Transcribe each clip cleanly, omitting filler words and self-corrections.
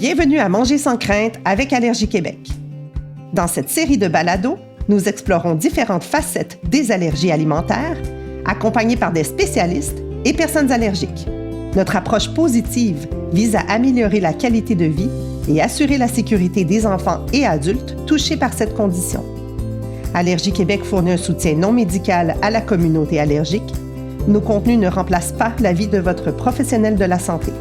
Bienvenue à Manger sans crainte avec Allergie Québec. Dans cette série de balados, nous explorons différentes facettes des allergies alimentaires, accompagnés par des spécialistes et personnes allergiques. Notre approche positive vise à améliorer la qualité de vie et assurer la sécurité des enfants et adultes touchés par cette condition. Allergie Québec fournit un soutien non médical à la communauté allergique. Nos contenus ne remplacent pas l'avis de votre professionnel de la santé.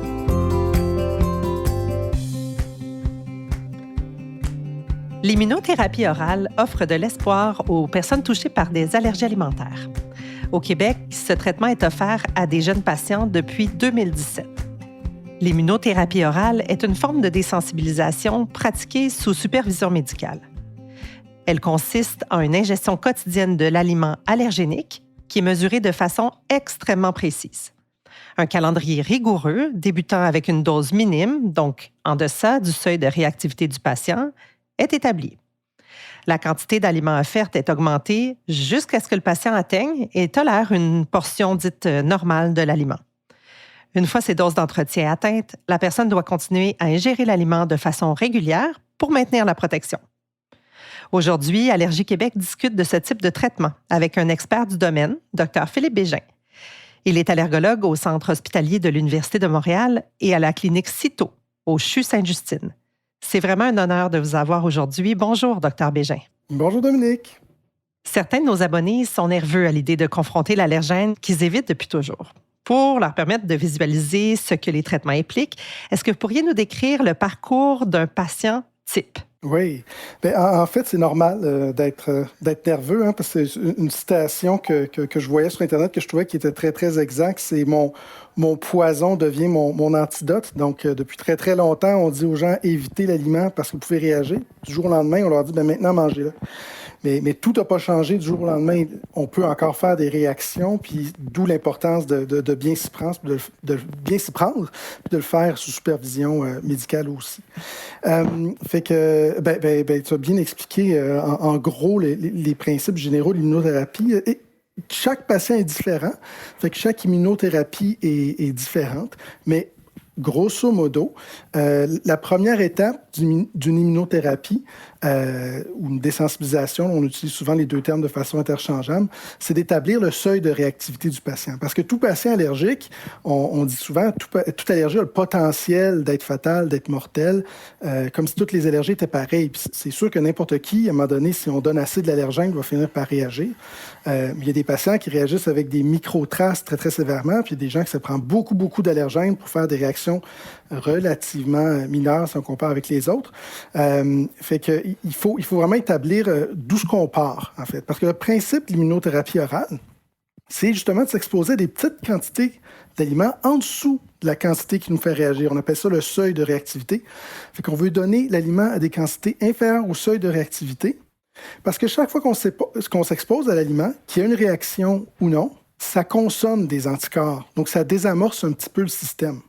L'immunothérapie orale offre de l'espoir aux personnes touchées par des allergies alimentaires. Au Québec, ce traitement est offert à des jeunes patients depuis 2017. L'immunothérapie orale est une forme de désensibilisation pratiquée sous supervision médicale. Elle consiste en une ingestion quotidienne de l'aliment allergénique qui est mesurée de façon extrêmement précise. Un calendrier rigoureux débutant avec une dose minime, donc en deçà du seuil de réactivité du patient, est établi. La quantité d'aliments offerte est augmentée jusqu'à ce que le patient atteigne et tolère une portion dite normale de l'aliment. Une fois ces doses d'entretien atteintes, la personne doit continuer à ingérer l'aliment de façon régulière pour maintenir la protection. Aujourd'hui, Allergie Québec discute de ce type de traitement avec un expert du domaine, Dr Philippe Bégin. Il est allergologue au Centre hospitalier de l'Université de Montréal et à la clinique CITO, au CHU Sainte-Justine. C'est vraiment un honneur de vous avoir aujourd'hui. Bonjour, Dr Bégin. Bonjour, Dominique. Certains de nos abonnés sont nerveux à l'idée de confronter l'allergène qu'ils évitent depuis toujours. Pour leur permettre de visualiser ce que les traitements impliquent, est-ce que vous pourriez nous décrire le parcours d'un patient type? Oui. Bien, en fait, c'est normal d'être nerveux, parce que c'est une citation que je voyais sur Internet que je trouvais qui était très, très exacte. C'est mon poison devient mon antidote. Donc, depuis très, très longtemps, on dit aux gens évitez l'aliment parce que vous pouvez réagir. Du jour au lendemain, on leur dit maintenant, mangez-le. Mais tout n'a pas changé du jour au lendemain. On peut encore faire des réactions, puis d'où l'importance de bien s'y prendre, de bien s'y prendre, puis de le faire sous supervision médicale aussi. Fait que, tu as bien expliqué en gros les principes généraux de l'immunothérapie. Et chaque patient est différent, fait que chaque immunothérapie est différente, mais grosso modo, la première étape d'une immunothérapie ou une désensibilisation, on utilise souvent les deux termes de façon interchangeable, c'est d'établir le seuil de réactivité du patient. Parce que tout patient allergique, on dit souvent, toute allergie a le potentiel d'être fatale, d'être mortelle, comme si toutes les allergies étaient pareilles. Puis c'est sûr que n'importe qui, à un moment donné, si on donne assez de l'allergène, va finir par réagir. Il y a des patients qui réagissent avec des micro-traces très, très sévèrement, puis il y a des gens qui se prennent beaucoup, beaucoup d'allergènes pour faire des réactions relativement mineures si on compare avec les autres. Fait que il faut vraiment établir d'où ce qu'on part, en fait. Parce que le principe de l'immunothérapie orale, c'est justement de s'exposer à des petites quantités d'aliments en dessous de la quantité qui nous fait réagir. On appelle ça le seuil de réactivité. Fait qu'on veut donner l'aliment à des quantités inférieures au seuil de réactivité. Parce que chaque fois qu'on s'expose à l'aliment, qu'il y a une réaction ou non, ça consomme des anticorps. Donc, ça désamorce un petit peu le système.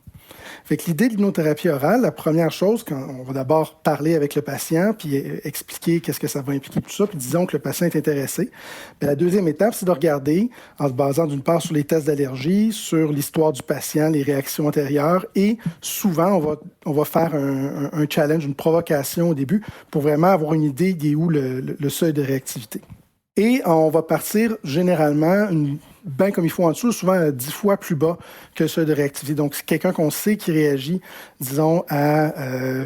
Fait que l'idée de l'immunothérapie orale, la première chose, on va d'abord parler avec le patient, puis expliquer qu'est-ce que ça va impliquer, tout ça, puis disons que le patient est intéressé. Bien, la deuxième étape, c'est de regarder, en se basant d'une part sur les tests d'allergie, sur l'histoire du patient, les réactions antérieures, et souvent, on va faire un challenge, une provocation au début, pour vraiment avoir une idée d'où le seuil de réactivité. Et on va partir généralement bien comme il faut en dessous, souvent 10 fois plus bas que le seuil de réactivité. Donc, c'est quelqu'un qu'on sait qui réagit, disons, à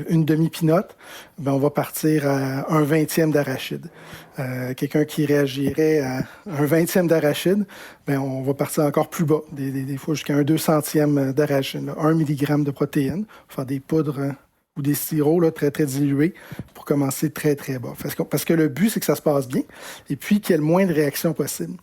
une demi-pinotte, ben, on va partir à un 20e d'arachide. Quelqu'un qui réagirait à un 20e d'arachide, ben, on va partir encore plus bas, des fois jusqu'à un 200e d'arachide, 1 mg de protéines, faire des poudres ou des sirops là, très, très dilués pour commencer très, très bas. Parce que le but, c'est que ça se passe bien et puis qu'il y ait le moins de réactions possible.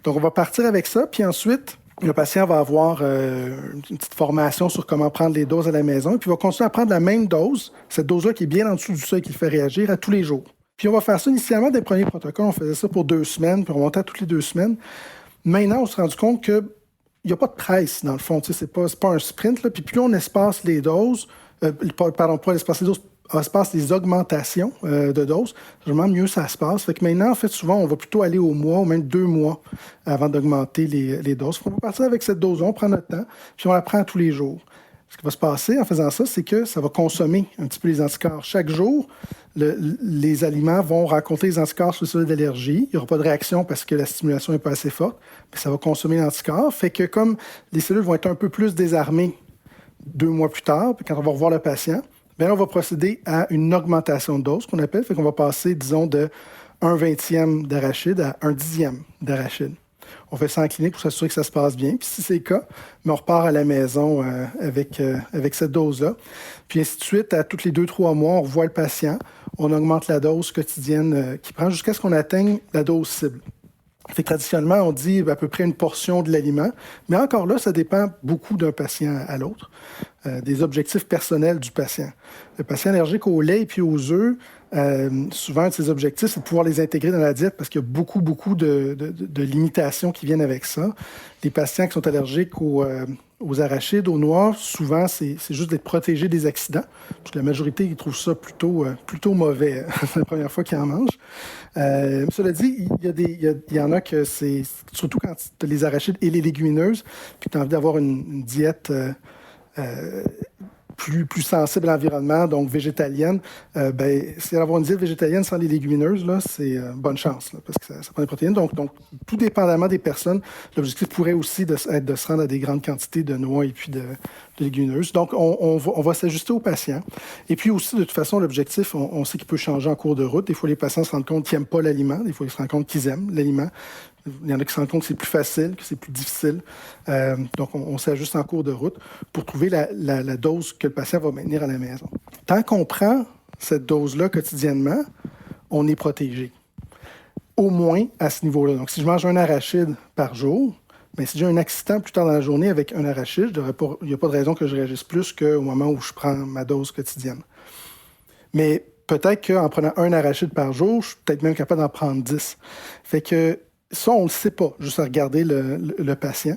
Donc, on va partir avec ça, puis ensuite, le patient va avoir une petite formation sur comment prendre les doses à la maison, puis il va continuer à prendre la même dose, cette dose-là qui est bien en dessous du seuil qui le fait réagir, à tous les jours. Puis on va faire ça initialement des premiers protocoles, on faisait ça pour 2 semaines, puis on montait à toutes les 2 semaines. Maintenant, on s'est rendu compte qu'il n'y a pas de presse, dans le fond, c'est pas un sprint, là. Puis plus on espace les doses, pas espacer les doses, espace les augmentations de doses, vraiment mieux ça se passe. Fait que maintenant, en fait, souvent, on va plutôt aller au mois ou même 2 mois avant d'augmenter les doses. On va partir avec cette dose-là, on prend notre temps, puis on la prend tous les jours. Ce qui va se passer en faisant ça, c'est que ça va consommer un petit peu les anticorps. Chaque jour, les aliments vont rencontrer les anticorps sur les cellules d'allergie. Il n'y aura pas de réaction parce que la stimulation n'est pas assez forte, mais ça va consommer l'anticorps. Fait que comme les cellules vont être un peu plus désarmées 2 mois plus tard, puis quand on va revoir le patient, bien, on va procéder à une augmentation de dose qu'on appelle. Fait qu'on va passer, disons, de 1/20 d'arachide à 1/10 d'arachide. On fait ça en clinique pour s'assurer que ça se passe bien. Puis si c'est le cas, mais on repart à la maison avec cette dose-là. Puis ainsi de suite, à tous les 2-3 mois, on revoit le patient. On augmente la dose quotidienne qu'il prend jusqu'à ce qu'on atteigne la dose cible. Fait que traditionnellement, on dit à peu près une portion de l'aliment. Mais encore là, ça dépend beaucoup d'un patient à l'autre, des objectifs personnels du patient. Le patient allergique au lait et puis aux œufs, souvent, un de ses objectifs, c'est de pouvoir les intégrer dans la diète parce qu'il y a beaucoup de limitations qui viennent avec ça. Les patients qui sont allergiques aux arachides, aux noix, souvent, c'est juste d'être protégés des accidents. Parce que la majorité, ils trouvent ça plutôt mauvais. C'est la première fois qu'ils en mangent. Cela dit, il y en a que c'est... Surtout quand tu as les arachides et les légumineuses, puis tu as envie d'avoir une diète... plus sensible à l'environnement, donc végétalienne, c'est d'avoir une diète végétalienne sans les légumineuses, là, c'est bonne chance, là, parce que ça prend des protéines. Donc, tout dépendamment des personnes, l'objectif pourrait aussi être de se rendre à des grandes quantités de noix et puis de légumineuses. Donc, on va s'ajuster aux patients. Et puis aussi, de toute façon, l'objectif, on sait qu'il peut changer en cours de route. Des fois, les patients se rendent compte qu'ils n'aiment pas l'aliment. Des fois, ils se rendent compte qu'ils aiment l'aliment. Il y en a qui se rendent compte que c'est plus facile, que c'est plus difficile. Donc, on s'ajuste en cours de route pour trouver la dose que le patient va maintenir à la maison. Tant qu'on prend cette dose-là quotidiennement, on est protégé. Au moins à ce niveau-là. Donc, si je mange un arachide par jour, bien, si j'ai un accident plus tard dans la journée avec un arachide, il n'y a pas de raison que je réagisse plus qu'au moment où je prends ma dose quotidienne. Mais peut-être qu'en prenant un arachide par jour, je suis peut-être même capable d'en prendre 10. Fait que ça, on ne le sait pas, juste à regarder le patient.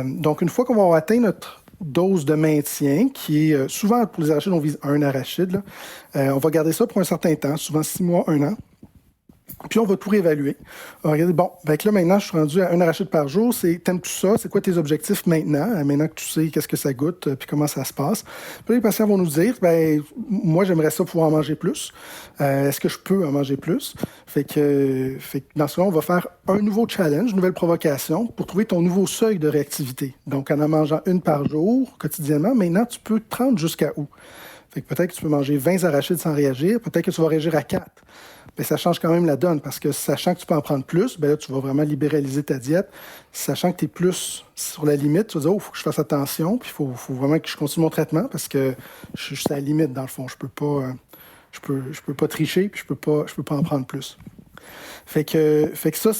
Donc, une fois qu'on va avoir atteint notre dose de maintien, qui est souvent pour les arachides, on vise un arachide, là, on va garder ça pour un certain temps, souvent 6 mois, 1 an. Puis on va tout réévaluer. On va regarder, bon, ben là maintenant, je suis rendu à un arachide par jour. T'aimes tout ça? C'est quoi tes objectifs maintenant? Maintenant que tu sais qu'est-ce que ça goûte, puis comment ça se passe. Puis les patients vont nous dire, ben moi, j'aimerais ça pouvoir en manger plus. Est-ce que je peux en manger plus? Fait que dans ce cas, on va faire un nouveau challenge, une nouvelle provocation pour trouver ton nouveau seuil de réactivité. Donc, en mangeant une par jour, quotidiennement, maintenant, tu peux te prendre jusqu'à où? Fait que peut-être que tu peux manger 20 arachides sans réagir. Peut-être que tu vas réagir à 4. Mais ça change quand même la donne parce que sachant que tu peux en prendre plus, bien là, tu vas vraiment libéraliser ta diète. Sachant que tu es plus sur la limite, tu vas dire, oh, il faut que je fasse attention, puis il faut vraiment que je continue mon traitement parce que je suis à la limite, dans le fond. Je peux pas tricher, puis je peux pas en prendre plus. Fait que ça,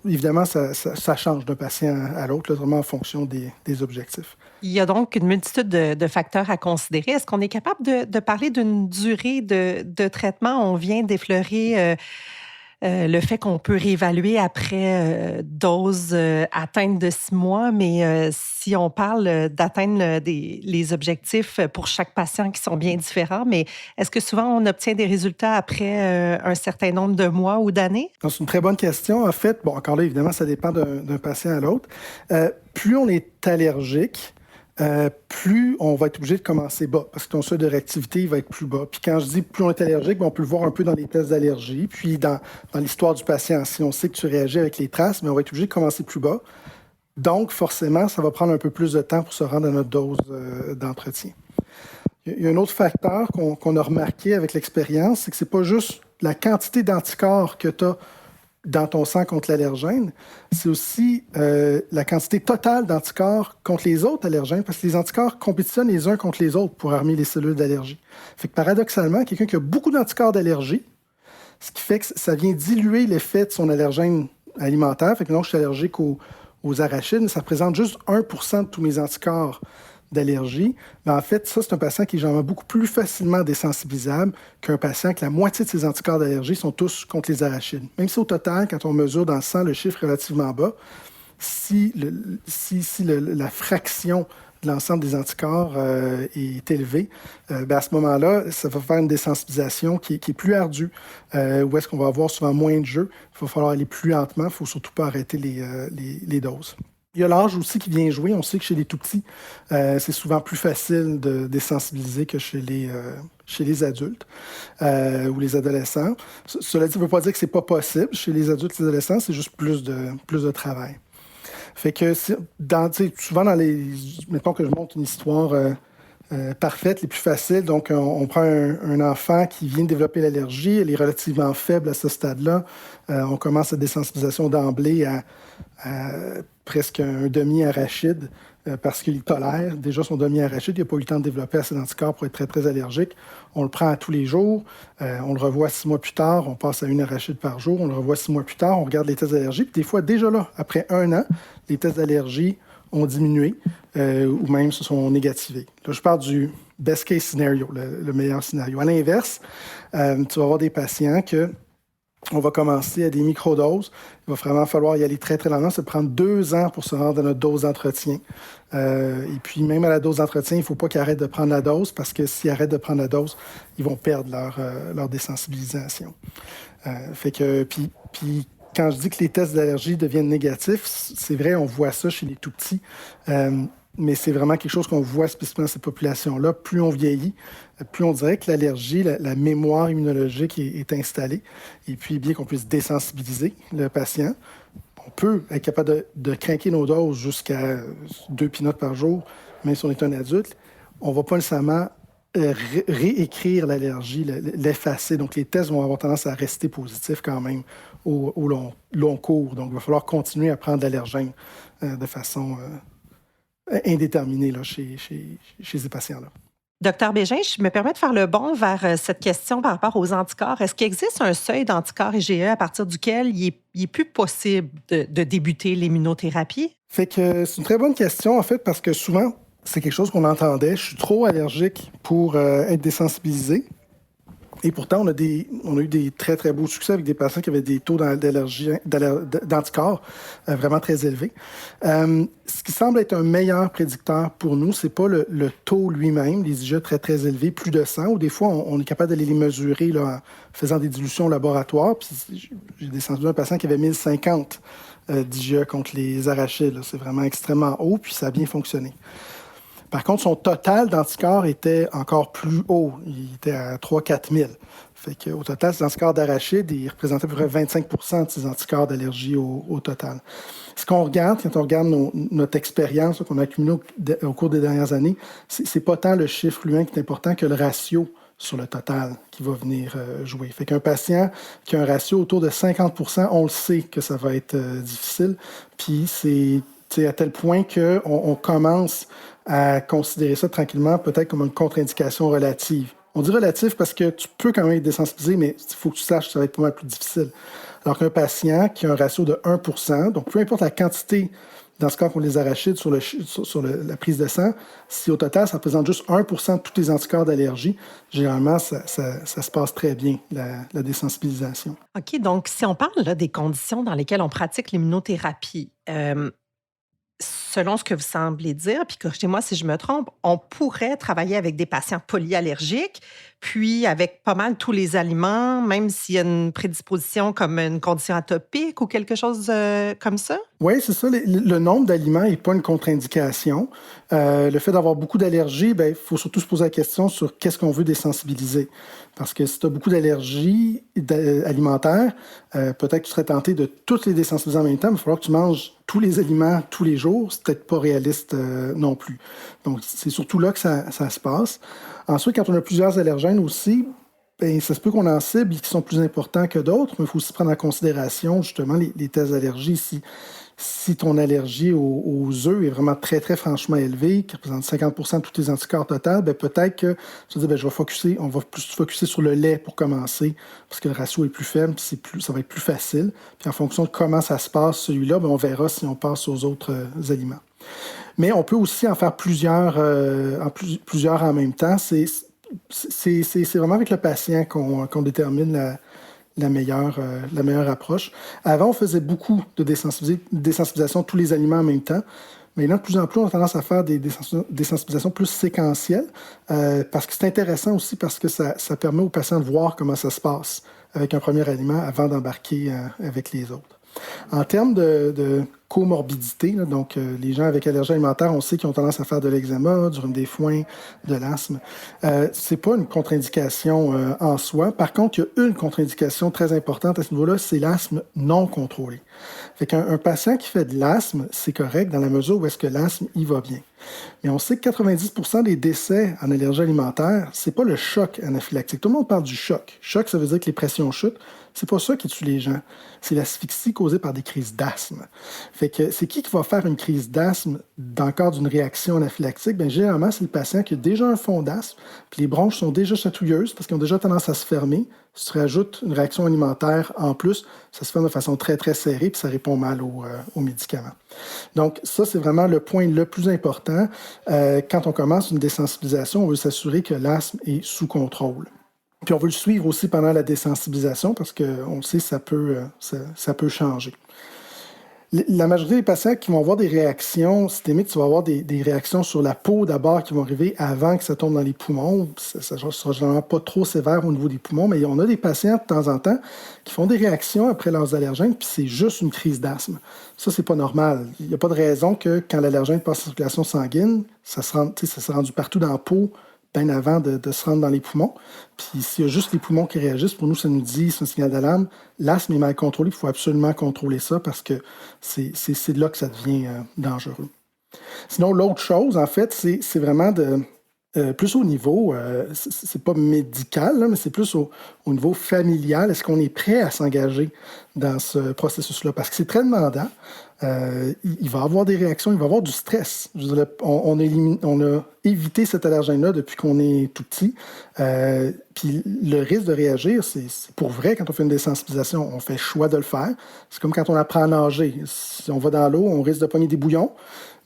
évidemment, ça change d'un patient à l'autre, là, vraiment en fonction des objectifs. Il y a donc une multitude de facteurs à considérer. Est-ce qu'on est capable de parler d'une durée de traitement? On vient d'effleurer le fait qu'on peut réévaluer après dose atteinte de 6 mois, mais si on parle d'atteindre les objectifs pour chaque patient qui sont bien différents, mais est-ce que souvent on obtient des résultats après un certain nombre de mois ou d'années? C'est une très bonne question. En fait, bon, encore là, évidemment, ça dépend d'un patient à l'autre. Plus on est allergique, plus on va être obligé de commencer bas, parce que ton seuil de réactivité il va être plus bas. Puis quand je dis plus on est allergique, bien, on peut le voir un peu dans les tests d'allergie, puis dans l'histoire du patient. Si on sait que tu réagis avec les traces, mais on va être obligé de commencer plus bas. Donc, forcément, ça va prendre un peu plus de temps pour se rendre à notre dose d'entretien. Il y a un autre facteur qu'on a remarqué avec l'expérience, c'est que c'est pas juste la quantité d'anticorps que tu as dans ton sang contre l'allergène, c'est aussi la quantité totale d'anticorps contre les autres allergènes, parce que les anticorps compétitionnent les uns contre les autres pour armer les cellules d'allergie. Fait que paradoxalement, quelqu'un qui a beaucoup d'anticorps d'allergie, ce qui fait que ça vient diluer l'effet de son allergène alimentaire. Fait que non, je suis allergique aux arachides, mais ça représente juste 1% de tous mes anticorps d'allergie. Mais en fait, ça, c'est un patient qui est généralement beaucoup plus facilement désensibilisable qu'un patient que la moitié de ses anticorps d'allergie sont tous contre les arachides. Même si au total, quand on mesure dans le sang le chiffre relativement bas, si la fraction de l'ensemble des anticorps est élevée, à ce moment-là, ça va faire une désensibilisation qui est plus ardue, où est-ce qu'on va avoir souvent moins de jeu. Il va falloir aller plus lentement, il ne faut surtout pas arrêter les doses. Il y a l'âge aussi qui vient jouer. On sait que chez les tout-petits, c'est souvent plus facile de désensibiliser que chez les adultes ou les adolescents. Cela dit, ça ne veut pas dire que c'est pas possible. Chez les adultes et les adolescents, c'est juste plus de travail. Fait que souvent mettons que je montre une histoire parfaite, les plus faciles. Donc, on prend un enfant qui vient de développer l'allergie, elle est relativement faible à ce stade-là. On commence la désensibilisation d'emblée à presque un demi-arachide parce qu'il tolère déjà son demi-arachide. Il n'a pas eu le temps de développer assez d'anticorps pour être très, très allergique. On le prend à tous les jours. On le revoit 6 mois plus tard. On passe à une arachide par jour. On le revoit 6 mois plus tard. On regarde les tests d'allergie. Puis des fois, déjà là, après 1 an, les tests d'allergie ont diminué ou même se sont négativés. Là, je parle du best case scenario, le meilleur scénario. À l'inverse, tu vas avoir des patients on va commencer à des microdoses. Il va vraiment falloir y aller très, très lentement. Ça peut prendre 2 ans pour se rendre à notre dose d'entretien. Et puis, même à la dose d'entretien, il ne faut pas qu'ils arrêtent de prendre la dose parce que s'ils arrêtent de prendre la dose, ils vont perdre leur désensibilisation. Puis, quand je dis que les tests d'allergie deviennent négatifs, c'est vrai, on voit ça chez les tout-petits. Mais c'est vraiment quelque chose qu'on voit spécifiquement dans cette population-là. Plus on vieillit, plus on dirait que l'allergie, la mémoire immunologique est installée. Et puis, bien qu'on puisse désensibiliser le patient, on peut être capable de craquer nos doses jusqu'à 2 peanuts par jour, même si on est un adulte. On ne va pas nécessairement réécrire l'allergie, l'effacer. Donc, les tests vont avoir tendance à rester positifs quand même au long cours. Donc, il va falloir continuer à prendre l'allergène de façon indéterminée là, chez ces patients-là. Docteur Bégin, je me permets de faire le bond vers cette question par rapport aux anticorps. Est-ce qu'il existe un seuil d'anticorps IgE à partir duquel il est plus possible de débuter l'immunothérapie? Fait que c'est une très bonne question, en fait, parce que souvent, c'est quelque chose qu'on entendait. Je suis trop allergique pour être désensibilisé. Et pourtant, on a eu des très, très beaux succès avec des patients qui avaient des taux d'anticorps vraiment très élevés. Ce qui semble être un meilleur prédicteur pour nous, c'est pas le taux lui-même, les IgE très, très élevés, plus de 100, ou des fois, on est capable d'aller les mesurer là, en faisant des dilutions au laboratoire. Puis j'ai descendu un patient qui avait 1050 d'IgE contre les arachides. Là. C'est vraiment extrêmement haut, puis ça a bien fonctionné. Par contre, son total d'anticorps était encore plus haut. Il était à 3-4 000. Fait qu'au total, ces anticorps d'arachide, ils représentaient à peu près 25 de ses anticorps d'allergie au total. Ce qu'on regarde, quand on regarde notre expérience qu'on a accumulée au cours des dernières années, c'est pas tant le chiffre lui-même qui est important que le ratio sur le total qui va venir jouer. Fait qu'un patient qui a un ratio autour de 50 on le sait que ça va être difficile. Puis c'est à tel point qu'on commence à considérer ça tranquillement peut-être comme une contre-indication relative. On dit relative parce que tu peux quand même être désensibilisé, mais il faut que tu saches que ça va être pas mal plus difficile. Alors qu'un patient qui a un ratio de 1 donc peu importe la quantité dans ce cas qu'on les arachides sur la prise de sang, si au total ça représente juste 1 de tous les anticorps d'allergie, généralement ça se passe très bien, la désensibilisation. OK, donc si on parle là, des conditions dans lesquelles on pratique l'immunothérapie, selon ce que vous semblez dire, puis corrigez-moi si je me trompe, on pourrait travailler avec des patients polyallergiques, puis avec pas mal tous les aliments, même s'il y a une prédisposition comme une condition atopique ou quelque chose comme ça? Oui, c'est ça. Le nombre d'aliments n'est pas une contre-indication. Le fait d'avoir beaucoup d'allergies, il faut surtout se poser la question sur qu'est-ce qu'on veut désensibiliser. Parce que si tu as beaucoup d'allergies alimentaires, peut-être que tu serais tenté de toutes les désensibiliser en même temps, mais il va falloir que tu manges tous les aliments tous les jours. C'est peut-être pas réaliste non plus. Donc, c'est surtout là que ça se passe. Ensuite, quand on a plusieurs allergènes aussi, ça se peut qu'on en cible qui sont plus importants que d'autres, mais il faut aussi prendre en considération justement les tests d'allergie. Si ton allergie aux œufs est vraiment très, très franchement élevée, qui représente 50 de tous tes anticorps total, peut-être que tu vas dire, on va plus se focusser sur le lait pour commencer, parce que le ratio est plus faible, puis ça va être plus facile. Puis en fonction de comment ça se passe, celui-là, on verra si on passe aux autres aliments. Mais on peut aussi en faire plusieurs en même temps. C'est vraiment avec le patient qu'on détermine la meilleure approche. Avant, on faisait beaucoup de désensibilisation de tous les aliments en même temps. Maintenant, de plus en plus, on a tendance à faire des désensibilisations plus séquentielles parce que c'est intéressant aussi parce que ça permet aux patients de voir comment ça se passe avec un premier aliment avant d'embarquer avec les autres. En termes de comorbidités. Là. Donc, les gens avec allergie alimentaire, on sait qu'ils ont tendance à faire de l'eczéma, du rhume des foins, de l'asthme. C'est pas une contre-indication en soi. Par contre, il y a une contre-indication très importante à ce niveau-là, c'est l'asthme non contrôlé. Fait qu'un patient qui fait de l'asthme, c'est correct dans la mesure où est-ce que l'asthme, il va bien. Mais on sait que 90% des décès en allergie alimentaire, c'est pas le choc anaphylactique. Tout le monde parle du choc. Choc, ça veut dire que les pressions chutent. C'est pas ça qui tue les gens. C'est l'asphyxie causée par des crises d'asthme. Fait que c'est qui va faire une crise d'asthme dans le cadre d'une réaction anaphylactique? Bien, généralement, c'est le patient qui a déjà un fond d'asthme, puis les bronches sont déjà chatouilleuses parce qu'ils ont déjà tendance à se fermer. Si tu rajoutes une réaction alimentaire en plus, ça se fait de façon très, très serrée, puis ça répond mal aux médicaments. Donc, ça, c'est vraiment le point le plus important. Quand on commence une désensibilisation, on veut s'assurer que l'asthme est sous contrôle. Puis on veut le suivre aussi pendant la désensibilisation parce qu'on le sait, ça peut changer. La majorité des patients qui vont avoir des réactions systémiques, tu vas avoir des réactions sur la peau d'abord qui vont arriver avant que ça tombe dans les poumons. Ça ne sera généralement pas trop sévère au niveau des poumons, mais on a des patients de temps en temps qui font des réactions après leurs allergènes, puis c'est juste une crise d'asthme. Ça, c'est pas normal. Il n'y a pas de raison que quand l'allergène passe en circulation sanguine, ça s'est rendu partout dans la peau bien avant de se rendre dans les poumons. Puis s'il y a juste les poumons qui réagissent, pour nous, ça nous dit, c'est un signal d'alarme. L'asthme est mal contrôlé, il faut absolument contrôler ça parce que c'est là que ça devient dangereux. Sinon, l'autre chose, en fait, c'est vraiment plus au niveau, c'est pas médical, là, mais c'est plus au niveau familial. Est-ce qu'on est prêt à s'engager dans ce processus-là? Parce que c'est très demandant. Il va y avoir des réactions, il va y avoir du stress. Je veux dire, on a évité cet allergène-là depuis qu'on est tout petit. Puis le risque de réagir, c'est pour vrai quand on fait une désensibilisation. On fait le choix de le faire. C'est comme quand on apprend à nager. Si on va dans l'eau, on risque de pogner des bouillons,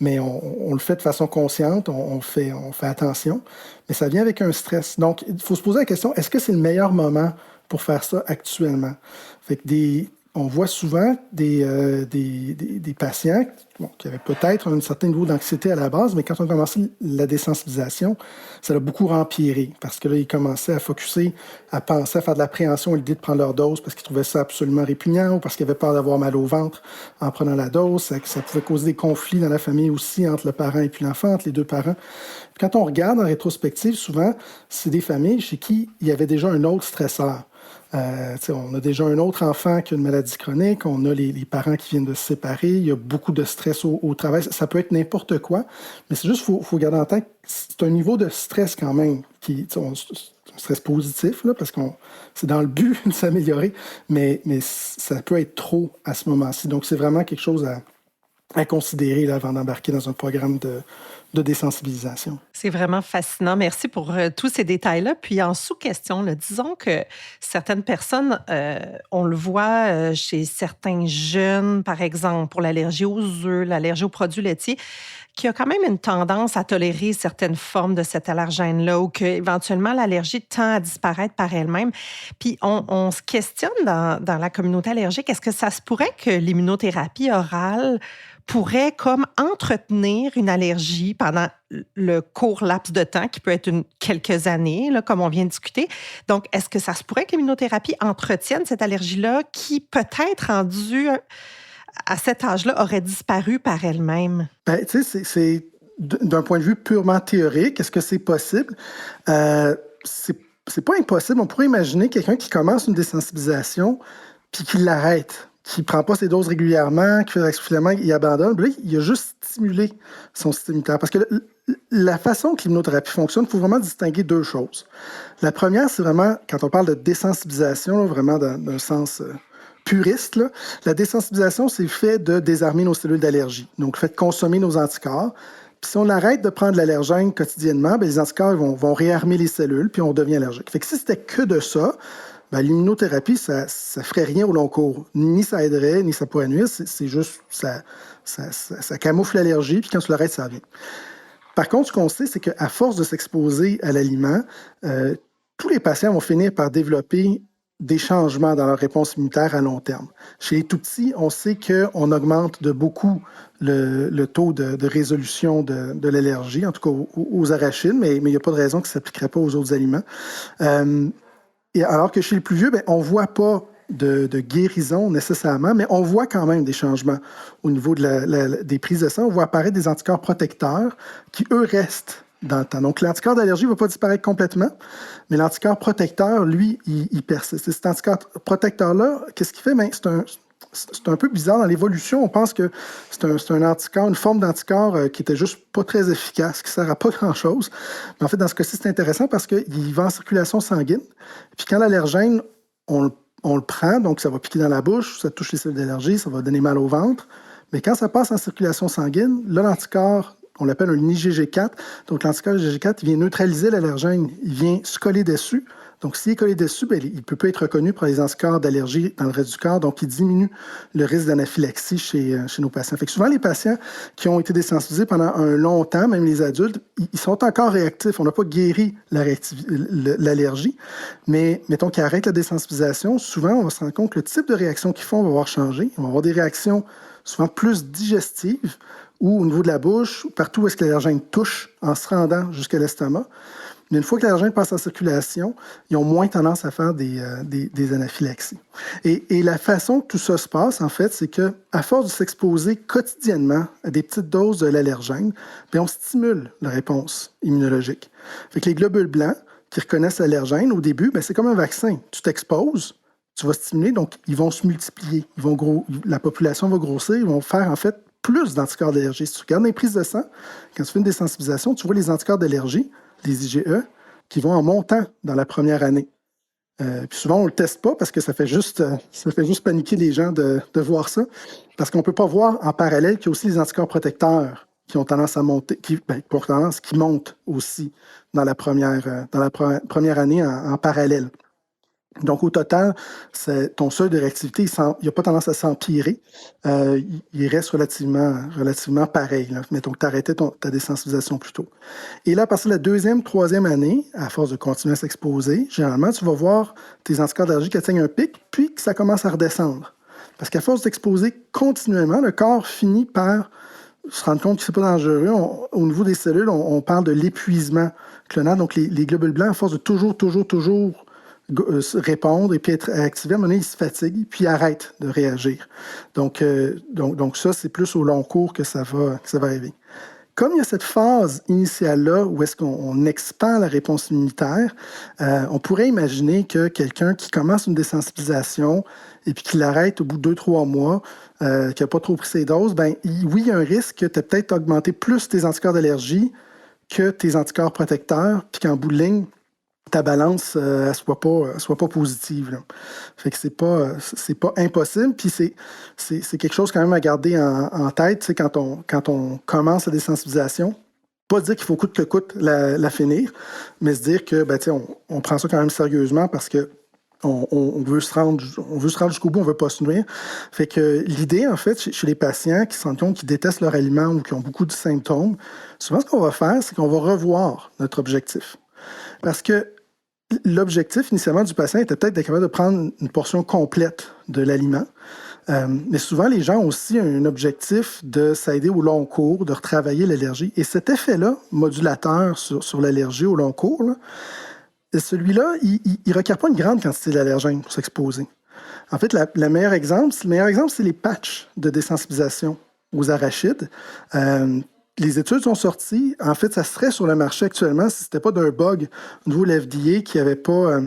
mais on le fait de façon consciente, on fait attention. Mais ça vient avec un stress. Donc, il faut se poser la question, est-ce que c'est le meilleur moment pour faire ça actuellement? Fait que on voit souvent des patients qui avaient peut-être un certain niveau d'anxiété à la base, mais quand on a commencé la désensibilisation, ça l'a beaucoup empiré parce que là, ils commençaient à focusser, à penser, à faire de l'appréhension à l'idée de prendre leur dose parce qu'ils trouvaient ça absolument répugnant ou parce qu'ils avaient peur d'avoir mal au ventre en prenant la dose. Ça pouvait causer des conflits dans la famille aussi entre le parent et puis l'enfant, entre les deux parents. Quand on regarde en rétrospective, souvent, c'est des familles chez qui il y avait déjà un autre stresseur. On a déjà un autre enfant qui a une maladie chronique, on a les parents qui viennent de se séparer, il y a beaucoup de stress au travail. Ça peut être n'importe quoi, mais c'est juste qu'il faut garder en tête que c'est un niveau de stress quand même, c'est un stress positif, là, parce que c'est dans le but de s'améliorer, mais ça peut être trop à ce moment-ci. Donc, c'est vraiment quelque chose à considérer là, avant d'embarquer dans un programme de désensibilisation. C'est vraiment fascinant. Merci pour tous ces détails-là. Puis en sous-question, là, disons que certaines personnes, on le voit chez certains jeunes, par exemple, pour l'allergie aux œufs, l'allergie aux produits laitiers, qui a quand même une tendance à tolérer certaines formes de cet allergène-là ou qu'éventuellement l'allergie tend à disparaître par elle-même. Puis on se questionne dans la communauté allergique, est-ce que ça se pourrait que l'immunothérapie orale pourrait comme entretenir une allergie pendant le court laps de temps, qui peut être quelques années, là, comme on vient de discuter. Donc, est-ce que ça se pourrait que l'immunothérapie entretienne cette allergie-là qui, peut-être rendue à cet âge-là, aurait disparu par elle-même? Ben, tu sais, c'est d'un point de vue purement théorique, est-ce que c'est possible? C'est pas impossible. On pourrait imaginer quelqu'un qui commence une désensibilisation puis qui l'arrête, qui ne prend pas ses doses régulièrement, qui fait l'exfoliement, il abandonne. Là, il a juste stimulé son système immunitaire. Parce que la façon que l'immunothérapie fonctionne, il faut vraiment distinguer deux choses. La première, c'est vraiment, quand on parle de désensibilisation, là, vraiment d'un sens puriste, là, la désensibilisation, c'est le fait de désarmer nos cellules d'allergie. Donc, le fait de consommer nos anticorps. Puis si on arrête de prendre l'allergène quotidiennement, bien, les anticorps vont réarmer les cellules, puis on devient allergique. Fait que si c'était que de ça, ben, l'immunothérapie, ça ne ferait rien au long cours. Ni ça aiderait, ni ça pourrait nuire. C'est juste, ça camoufle l'allergie, puis quand tu l'arrêtes, ça revient. Par contre, ce qu'on sait, c'est qu'à force de s'exposer à l'aliment, tous les patients vont finir par développer des changements dans leur réponse immunitaire à long terme. Chez les tout-petits, on sait qu'on augmente de beaucoup le taux de résolution de l'allergie, en tout cas aux arachides, mais il n'y a pas de raison que ça ne s'appliquerait pas aux autres aliments. Et alors que chez les plus vieux, ben, on ne voit pas de guérison nécessairement, mais on voit quand même des changements au niveau des prises de sang. On voit apparaître des anticorps protecteurs qui, eux, restent dans le temps. Donc, l'anticorps d'allergie ne va pas disparaître complètement, mais l'anticorps protecteur, lui, il persiste. Et cet anticorps protecteur-là, qu'est-ce qu'il fait? Bien, c'est un peu bizarre dans l'évolution. On pense que c'est un anticorps, une forme d'anticorps qui était juste pas très efficace, qui ne sert à pas grand-chose. Mais en fait, dans ce cas-ci, c'est intéressant parce qu'il va en circulation sanguine. Puis quand l'allergène, on le prend, donc ça va piquer dans la bouche, ça touche les cellules d'allergie, ça va donner mal au ventre. Mais quand ça passe en circulation sanguine, là, l'anticorps, on l'appelle un IgG4. Donc, l'anticorps IgG4, il vient neutraliser l'allergène, il vient se coller dessus. Donc, s'il est collé dessus, bien, il ne peut pas être reconnu par les anticorps d'allergie dans le reste du corps. Donc, il diminue le risque d'anaphylaxie chez nos patients. Fait que souvent, les patients qui ont été désensibilisés pendant un long temps, même les adultes, ils sont encore réactifs. On n'a pas guéri l'allergie, mais mettons qu'ils arrêtent la désensibilisation, souvent, on va se rendre compte que le type de réaction qu'ils font va avoir changé. Ils vont avoir des réactions souvent plus digestives ou au niveau de la bouche, partout où est-ce que l'allergène touche en se rendant jusqu'à l'estomac. Mais une fois que l'allergène passe en circulation, ils ont moins tendance à faire des anaphylaxies. Et la façon que tout ça se passe, en fait, c'est qu'à force de s'exposer quotidiennement à des petites doses de l'allergène, bien, on stimule la réponse immunologique. Fait que les globules blancs qui reconnaissent l'allergène, au début, bien, c'est comme un vaccin. Tu t'exposes, tu vas stimuler, donc ils vont se multiplier. La population va grossir, ils vont faire, en fait, plus d'anticorps d'allergie. Si tu regardes les prises de sang, quand tu fais une désensibilisation, tu vois les anticorps d'allergie, les IgE, qui vont en montant dans la première année. Puis souvent, on ne le teste pas parce que ça fait juste paniquer les gens de voir ça, parce qu'on ne peut pas voir en parallèle qu'il y a aussi les anticorps protecteurs qui ont tendance à monter, qui montent aussi dans la première année en parallèle. Donc, au total, ton seuil de réactivité, il n'a pas tendance à s'empirer. Il reste relativement pareil. Là. Mettons que tu arrêtais ta désensibilisation plus tôt. Et là, à partir de la deuxième, troisième année, à force de continuer à s'exposer, généralement, tu vas voir tes anticorps d'allergie qui atteignent un pic, puis que ça commence à redescendre. Parce qu'à force d'exposer continuellement, le corps finit par se rendre compte que ce n'est pas dangereux. Au niveau des cellules, on parle de l'épuisement clonal. Donc, les globules blancs, à force de toujours répondre et puis être activé, à un moment donné, il se fatigue puis il arrête de réagir. Donc ça, c'est plus au long cours que ça va arriver. Comme il y a cette phase initiale-là où est-ce qu'on expand la réponse immunitaire, on pourrait imaginer que quelqu'un qui commence une désensibilisation et puis qui l'arrête au bout de 2-3 mois, qui n'a pas trop pris ses doses, oui, il y a un risque que tu aies peut-être augmenté plus tes anticorps d'allergie que tes anticorps protecteurs, puis qu'en bout de ligne, ta balance ne soit pas positive. Là. Fait que c'est pas impossible. Puis c'est quelque chose quand même à garder en tête, tu sais, quand on commence la désensibilisation. Pas dire qu'il faut coûte que coûte la finir, mais se dire que on prend ça quand même sérieusement parce que on veut se rendre jusqu'au bout, on ne veut pas se nuire. Fait que l'idée, en fait, chez les patients qui se rendent compte qu'ils détestent leur aliment ou qui ont beaucoup de symptômes, souvent ce qu'on va faire, c'est qu'on va revoir notre objectif. Parce que l'objectif initialement du patient était peut-être d'être capable de prendre une portion complète de l'aliment. Mais souvent, les gens ont aussi un objectif de s'aider au long cours, de retravailler l'allergie. Et cet effet-là, modulateur sur l'allergie au long cours, là, celui-là, il ne requiert pas une grande quantité d'allergènes pour s'exposer. En fait, le meilleur exemple, c'est les patchs de désensibilisation aux arachides. Les études sont sorties. En fait, ça serait sur le marché actuellement si ce n'était pas d'un bug au niveau de l'FDA qui n'avait pas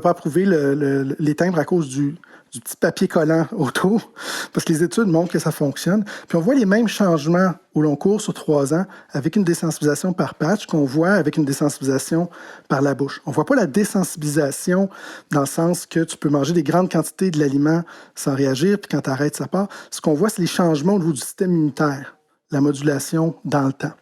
approuvé les timbres à cause du petit papier collant autour, parce que les études montrent que ça fonctionne. Puis on voit les mêmes changements au long cours sur 3 ans avec une désensibilisation par patch qu'on voit avec une désensibilisation par la bouche. On ne voit pas la désensibilisation dans le sens que tu peux manger des grandes quantités de l'aliment sans réagir, puis quand tu arrêtes, ça part. Ce qu'on voit, c'est les changements au niveau du système immunitaire, la modulation dans le temps.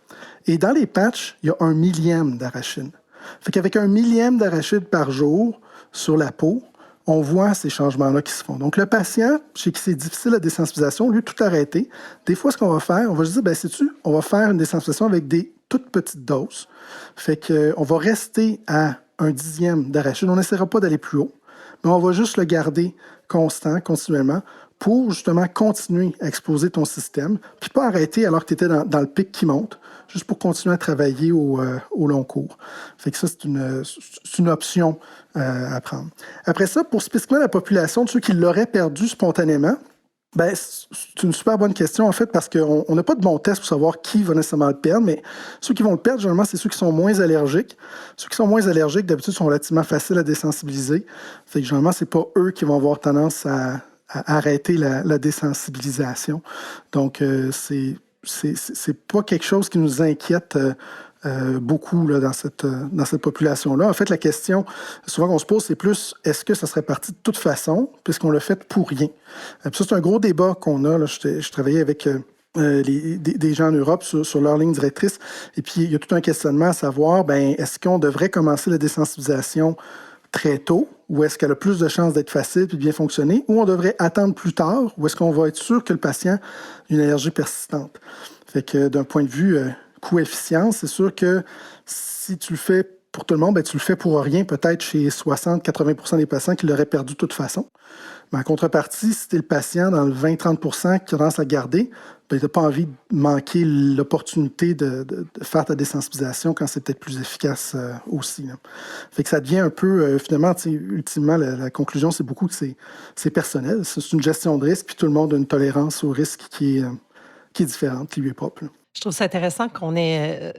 Et dans les patchs, il y a 1 millième d'arachide. Fait qu'avec 1 millième d'arachide par jour sur la peau, on voit ces changements-là qui se font. Donc, le patient, chez qui c'est difficile la désensibilisation, lui, tout arrêter. Des fois, ce qu'on va faire, on va juste dire, sais-tu, on va faire une désensibilisation avec des toutes petites doses. Fait qu'on va rester à 1/10 d'arachide. On n'essaiera pas d'aller plus haut, mais on va juste le garder constant, continuellement, pour justement continuer à exposer ton système, puis pas arrêter alors que tu étais dans le pic qui monte, juste pour continuer à travailler au long cours. Fait que ça, c'est une option à prendre. Après ça, pour spécifiquement la population de ceux qui l'auraient perdu spontanément, ben, c'est une super bonne question, en fait, parce qu'on n'a pas de bon test pour savoir qui va nécessairement le perdre, mais ceux qui vont le perdre, généralement, c'est ceux qui sont moins allergiques. Ceux qui sont moins allergiques, d'habitude, sont relativement faciles à désensibiliser. Fait que généralement, c'est pas eux qui vont avoir tendance à arrêter la désensibilisation. Donc, c'est pas quelque chose qui nous inquiète beaucoup là, dans cette population-là. En fait, la question souvent qu'on se pose, c'est plus est-ce que ça serait parti de toute façon, puisqu'on l'a fait pour rien? Puis ça, c'est un gros débat qu'on a. Là. Je travaillais avec des gens en Europe sur leur ligne directrice, et puis il y a tout un questionnement à savoir, ben, est-ce qu'on devrait commencer la désensibilisation très tôt, ou est-ce qu'elle a plus de chances d'être facile et de bien fonctionner, ou on devrait attendre plus tard, ou est-ce qu'on va être sûr que le patient a une allergie persistante? Fait que d'un point de vue coût-efficience, c'est sûr que si tu le fais pour tout le monde, ben, tu le fais pour rien, peut-être chez 60-80% des patients qui l'auraient perdu de toute façon. Mais en contrepartie, si tu es le patient dans le 20-30% qui a tendance à garder, ben, tu n'as pas envie de manquer l'opportunité de faire ta désensibilisation quand c'est peut-être plus efficace aussi. Là. Fait que ça devient un peu, finalement, ultimement, la conclusion, c'est beaucoup que c'est personnel. C'est une gestion de risque, puis tout le monde a une tolérance au risque qui est différente, qui lui est propre. Là. Je trouve ça intéressant qu'on ait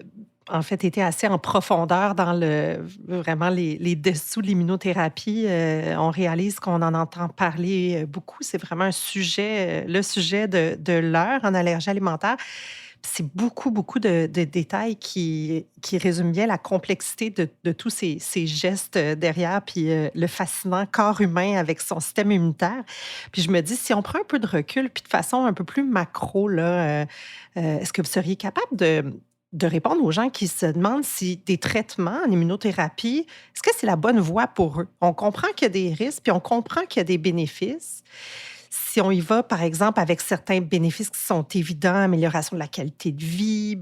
en fait été assez en profondeur dans vraiment les dessous de l'immunothérapie. On réalise qu'on en entend parler beaucoup. C'est vraiment un sujet, le sujet de l'heure en allergie alimentaire. C'est beaucoup, beaucoup de détails qui résument bien la complexité de tous ces gestes derrière, puis le fascinant corps humain avec son système immunitaire. Puis je me dis, si on prend un peu de recul, puis de façon un peu plus macro, là, est-ce que vous seriez capable de répondre aux gens qui se demandent si des traitements en immunothérapie, est-ce que c'est la bonne voie pour eux? On comprend qu'il y a des risques, puis on comprend qu'il y a des bénéfices. Si on y va, par exemple, avec certains bénéfices qui sont évidents, amélioration de la qualité de vie,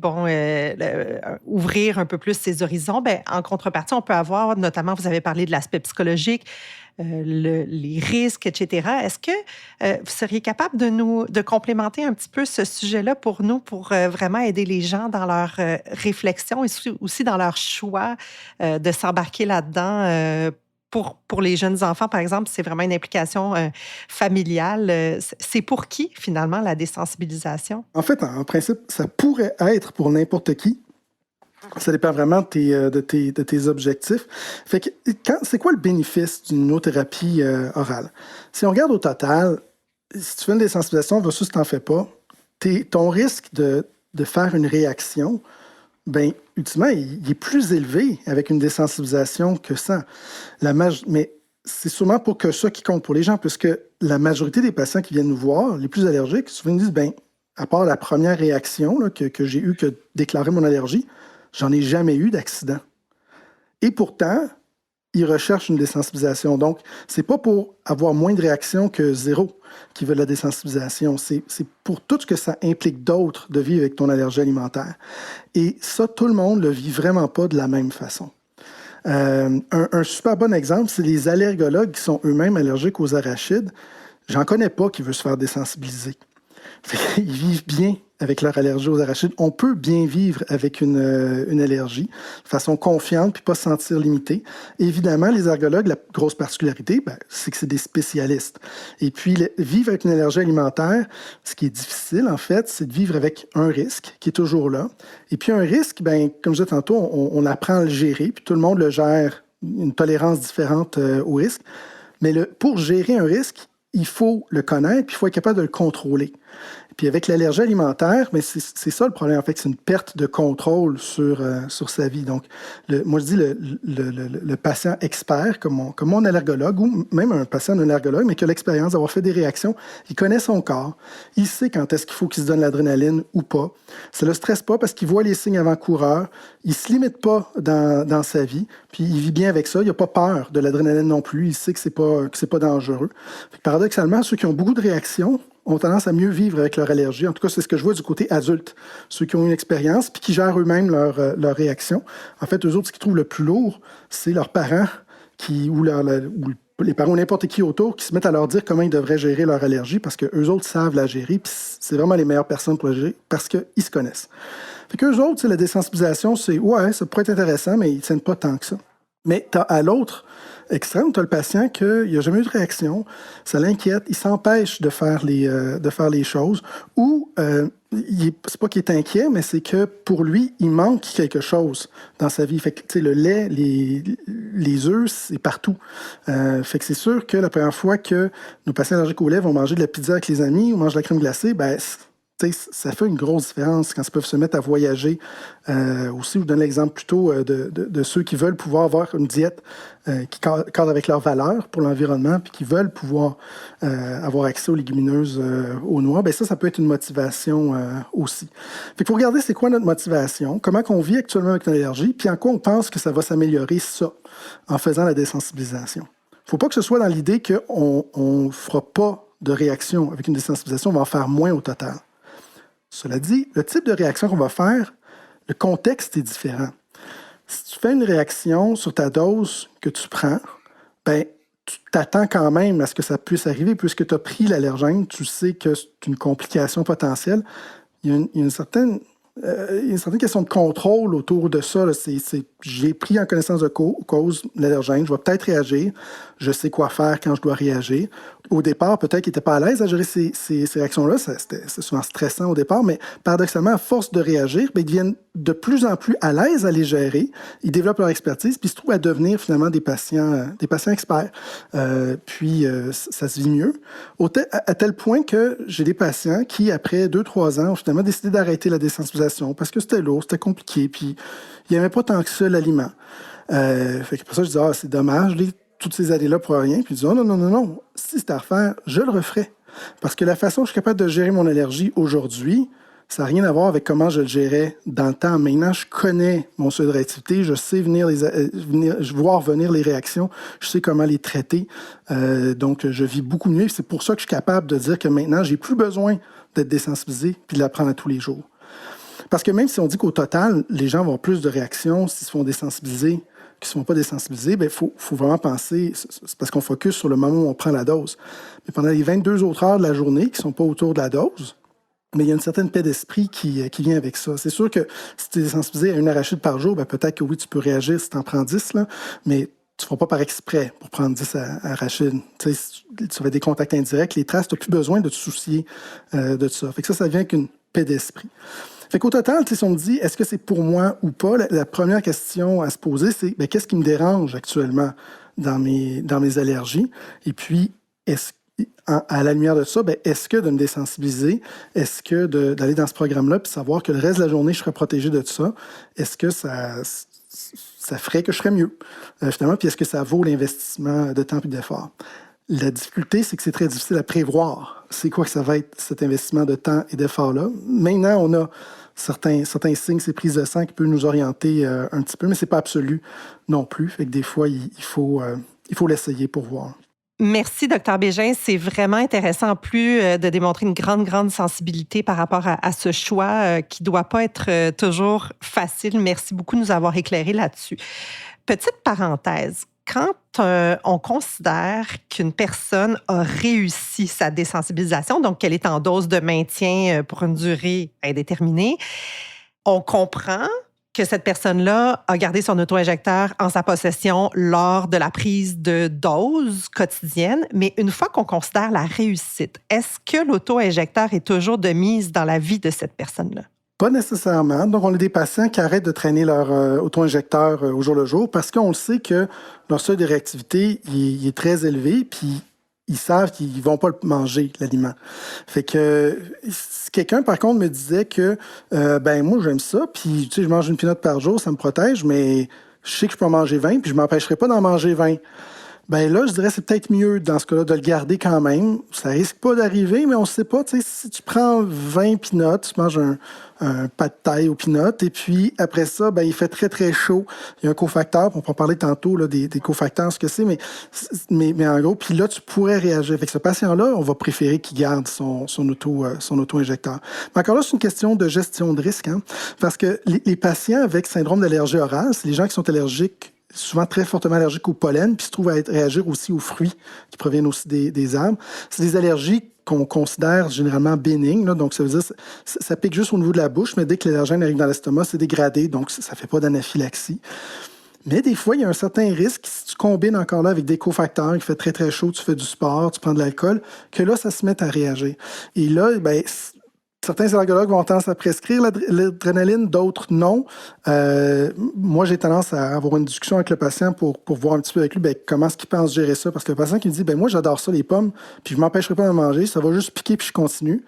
ouvrir un peu plus ses horizons, ben, en contrepartie, on peut avoir, notamment, vous avez parlé de l'aspect psychologique, les risques, etc. Est-ce que vous seriez capable de complémenter un petit peu ce sujet-là pour nous, pour vraiment aider les gens dans leur réflexion et aussi dans leur choix de s'embarquer là-dedans pour les jeunes enfants, par exemple, c'est vraiment une implication familiale. C'est pour qui, finalement, la désensibilisation? En fait, en principe, ça pourrait être pour n'importe qui. Ça dépend vraiment de tes objectifs. Fait que, c'est quoi le bénéfice d'une immunothérapie orale? Si on regarde au total, si tu fais une désensibilisation versus si tu n'en fais pas, ton risque de faire une réaction, ben, ultimement, il est plus élevé avec une désensibilisation que sans. Mais c'est sûrement pour que ça qui compte pour les gens, puisque la majorité des patients qui viennent nous voir, les plus allergiques, souvent ils disent, ben, à part la première réaction là, que j'ai eue, que déclarer mon allergie, j'en ai jamais eu d'accident. Et pourtant, ils recherchent une désensibilisation. Donc, c'est pas pour avoir moins de réactions que zéro qui veulent la désensibilisation. C'est pour tout ce que ça implique d'autre de vivre avec ton allergie alimentaire. Et ça, tout le monde ne le vit vraiment pas de la même façon. Un super bon exemple, c'est les allergologues qui sont eux-mêmes allergiques aux arachides. J'en connais pas qui veulent se faire désensibiliser. Ils vivent bien avec leur allergie aux arachides. On peut bien vivre avec une allergie de façon confiante puis pas se sentir limité. Évidemment, les allergologues, la grosse particularité, c'est que c'est des spécialistes. Et puis, vivre avec une allergie alimentaire, ce qui est difficile, en fait, c'est de vivre avec un risque qui est toujours là. Et puis, un risque, comme je disais tantôt, on apprend à le gérer, puis tout le monde le gère, une tolérance différente au risque. Mais pour gérer un risque, il faut le connaître, puis il faut être capable de le contrôler. Puis avec l'allergie alimentaire, mais c'est ça le problème, en fait, c'est une perte de contrôle sur sa vie. Donc, moi, je dis le patient expert, comme mon allergologue, ou même un patient d'un allergologue, mais qui a l'expérience d'avoir fait des réactions, il connaît son corps, il sait quand est-ce qu'il faut qu'il se donne l'adrénaline ou pas. Ça ne le stresse pas parce qu'il voit les signes avant-coureurs, il ne se limite pas dans sa vie, puis il vit bien avec ça, il n'a pas peur de l'adrénaline non plus, il sait que c'est pas dangereux. Paradoxalement, ceux qui ont beaucoup de réactions ont tendance à mieux vivre avec leur allergie. En tout cas, c'est ce que je vois du côté adulte. Ceux qui ont une expérience puis qui gèrent eux-mêmes leur réaction. En fait, eux autres, ce qu'ils trouvent le plus lourd, c'est leurs parents ou le les parents ou n'importe qui autour qui se mettent à leur dire comment ils devraient gérer leur allergie parce qu'eux autres savent la gérer, puis c'est vraiment les meilleures personnes pour la gérer parce qu'ils se connaissent. Fait qu'eux autres, la désensibilisation, c'est ouais, ça pourrait être intéressant, mais ils ne tiennent pas tant que ça. Mais à l'autre extrême, tu as le patient qu'il n'a jamais eu de réaction, ça l'inquiète, il s'empêche de faire les choses, ou c'est pas qu'il est inquiet, mais c'est que pour lui, il manque quelque chose dans sa vie. Fait que le lait, les œufs, c'est partout. Fait que c'est sûr que la première fois que nos patients allergiques au lait vont manger de la pizza avec les amis ou mangent de la crème glacée, ben ça fait une grosse différence quand ils peuvent se mettre à voyager. Aussi, je vous donne l'exemple plutôt de ceux qui veulent pouvoir avoir une diète qui cadre avec leurs valeurs pour l'environnement, puis qui veulent pouvoir avoir accès aux légumineuses, aux noix. Bien, ça peut être une motivation aussi. Fait qu'il faut regarder c'est quoi notre motivation, comment on vit actuellement avec une allergie, puis en quoi on pense que ça va s'améliorer ça en faisant la désensibilisation. Il ne faut pas que ce soit dans l'idée qu'on ne fera pas de réaction avec une désensibilisation, on va en faire moins au total. Cela dit, le type de réaction qu'on va faire, le contexte est différent. Si tu fais une réaction sur ta dose que tu prends, ben, tu t'attends quand même à ce que ça puisse arriver puisque tu as pris l'allergène, tu sais que c'est une complication potentielle. Il y a une certaine question de contrôle autour de ça. Là. J'ai pris en connaissance de cause l'allergène, je vais peut-être réagir, je sais quoi faire quand je dois réagir. Au départ, peut-être qu'il n'était pas à l'aise à gérer ces réactions-là, c'est souvent stressant au départ, mais paradoxalement, à force de réagir, bien, ils deviennent de plus en plus à l'aise à les gérer, ils développent leur expertise, puis ils se trouvent à devenir finalement des patients experts. Puis ça se vit mieux, à tel point que j'ai des patients qui, après 2-3 ans, ont finalement décidé d'arrêter la désensibilisation parce que c'était lourd, c'était compliqué, puis ils n'aimaient pas tant que ça l'aliment. Fait que pour ça, je dis, c'est dommage, toutes ces années-là pour rien. Puis je dis, non. Si c'était à refaire, je le referais. Parce que la façon dont je suis capable de gérer mon allergie aujourd'hui, ça n'a rien à voir avec comment je le gérais dans le temps. Maintenant, je connais mon seuil de réactivité, je sais voir venir les réactions, je sais comment les traiter. Donc, je vis beaucoup mieux. C'est pour ça que je suis capable de dire que maintenant, j'ai plus besoin d'être désensibilisé puis de l'apprendre à tous les jours. Parce que même si on dit qu'au total, les gens vont avoir plus de réactions s'ils se font désensibiliser qui ne sont pas désensibilisés, il faut vraiment penser, c'est parce qu'on focus sur le moment où on prend la dose. Mais pendant les 22 autres heures de la journée qui ne sont pas autour de la dose, mais il y a une certaine paix d'esprit qui vient avec ça. C'est sûr que si tu es désensibilisé à une arachide par jour, peut-être que oui, tu peux réagir si tu en prends 10, là, mais tu ne feras pas par exprès pour prendre 10 arachides. Tu fais des contacts indirects, les traces, tu n'as plus besoin de te soucier de ça. Fait que ça vient avec une paix d'esprit. Fait qu'au total, si on me dit, est-ce que c'est pour moi ou pas, la première question à se poser, c'est qu'est-ce qui me dérange actuellement dans mes allergies? Et puis, à la lumière de ça, est-ce que de me désensibiliser, est-ce que d'aller dans ce programme-là puis savoir que le reste de la journée, je serais protégé de tout ça, est-ce que ça ferait que je serais mieux, finalement, puis est-ce que ça vaut l'investissement de temps et d'effort? La difficulté, c'est que c'est très difficile à prévoir. C'est quoi que ça va être, cet investissement de temps et d'effort-là? Maintenant, on a certains signes, ces prises de sang qui peuvent nous orienter un petit peu, mais ce n'est pas absolu non plus. Fait que des fois, il faut l'essayer pour voir. Merci, Dr. Bégin. C'est vraiment intéressant, en plus de démontrer une grande sensibilité par rapport à ce choix qui ne doit pas être toujours facile. Merci beaucoup de nous avoir éclairé là-dessus. Petite parenthèse. Quand on considère qu'une personne a réussi sa désensibilisation, donc qu'elle est en dose de maintien pour une durée indéterminée, on comprend que cette personne-là a gardé son auto-injecteur en sa possession lors de la prise de dose quotidienne. Mais une fois qu'on considère la réussite, est-ce que l'auto-injecteur est toujours de mise dans la vie de cette personne-là? Pas nécessairement. Donc, on a des patients qui arrêtent de traîner leur auto-injecteur au jour le jour parce qu'on le sait que leur seuil de réactivité il est très élevé, puis ils savent qu'ils ne vont pas manger, l'aliment. Fait que si quelqu'un, par contre, me disait que moi, j'aime ça, puis je mange une peanut par jour, ça me protège, mais je sais que je peux en manger 20, puis je ne m'empêcherai pas d'en manger 20. Là, je dirais que c'est peut-être mieux, dans ce cas-là, de le garder quand même. Ça risque pas d'arriver, mais on ne sait pas. Si tu prends 20 peanuts, tu manges un pad thai aux peanuts, et puis après ça, il fait très, très chaud. Il y a un cofacteur, on peut en parler tantôt là, des cofacteurs, ce que c'est, mais en gros, puis là, tu pourrais réagir. Avec ce patient-là, on va préférer qu'il garde son auto-injecteur. Mais encore là, c'est une question de gestion de risque, parce que les patients avec syndrome d'allergie orale, c'est les gens qui sont allergiques souvent très fortement allergiques au pollen, puis se trouvent à réagir aussi aux fruits qui proviennent aussi des arbres. C'est des allergies qu'on considère généralement bénignes, là, donc ça veut dire que ça pique juste au niveau de la bouche, mais dès que l'allergène arrive dans l'estomac, c'est dégradé, donc ça ne fait pas d'anaphylaxie. Mais des fois, il y a un certain risque, si tu combines encore là avec des cofacteurs, il fait très très chaud, tu fais du sport, tu prends de l'alcool, que là, ça se met à réagir. Et là, ben, certains allergologues vont tendance à prescrire l'adrénaline, d'autres non. Moi, j'ai tendance à avoir une discussion avec le patient pour voir un petit peu avec lui comment est-ce qu'il pense gérer ça. Parce que le patient qui me dit, moi, j'adore ça, les pommes, puis je ne m'empêcherai pas de manger, ça va juste piquer, puis je continue.